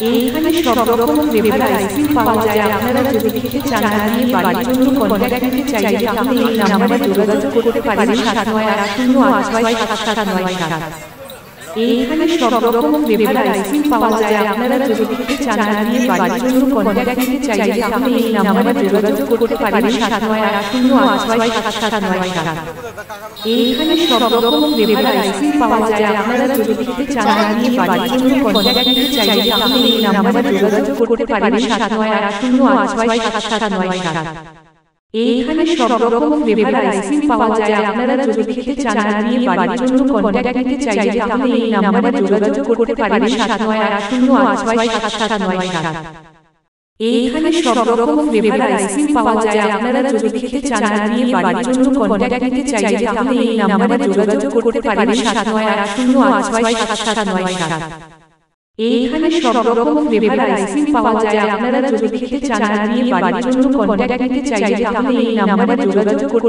এইখানে সব রকম ফ্লেভার আইসক্রিম পাওয়া যায়। আপনারা যদি খেতে চান নিয়ে বাড়ির জন্য কন্ট্যাক্ট নিতে চাইলে আপনি এই নম্বরে যোগাযোগ করতে পারেন 79808779 এইখানে সব রকম ফ্লেভার আইসক্রিম পাওয়া যায়। আপনারা যদি খেতে চান নিয়ে বাড়ির জন্য কন্ট্যাক্ট নিতে চাইলে আপনি এই নম্বরে যোগাযোগ করতে পারেন 79808779 এইখানে সব রকম ফ্লেভার আইসক্রিম পাওয়া যায়। আপনারা যদি খেতে চান নিয়ে বাড়ির জন্য কন্ট্যাক্ট নিতে চাইলে আপনি এই নম্বরে যোগাযোগ করতে পারেন 79808779 এইখানে সব রকম ফ্লেভার আইসক্রিম পাওয়া যায়। আপনারা যদি খেতে চান নিয়ে বাড়ির জন্য কন্ট্যাক্ট নিতে চাইলে আপনি এই নম্বরে যোগাযোগ করতে পারেন 79808779 এইখানে সব রকম ফ্লেভার আইসক্রিম পাওয়া যায়। আপনারা যদি খেতে চান নিয়ে বাড়ির জন্য কন্ট্যাক্ট নিতে চাইলে আপনি এই নম্বরে যোগাযোগ করতে পারেন 79808779 এইখানে সব রকম ফ্লেভার আইসক্রিম পাওয়া যায়। আপনারা যদি খেতে চান নিয়ে বাড়ির জন্য কন্ট্যাক্ট নিতে চাইলে আপনি এই নম্বরে যোগাযোগ করতে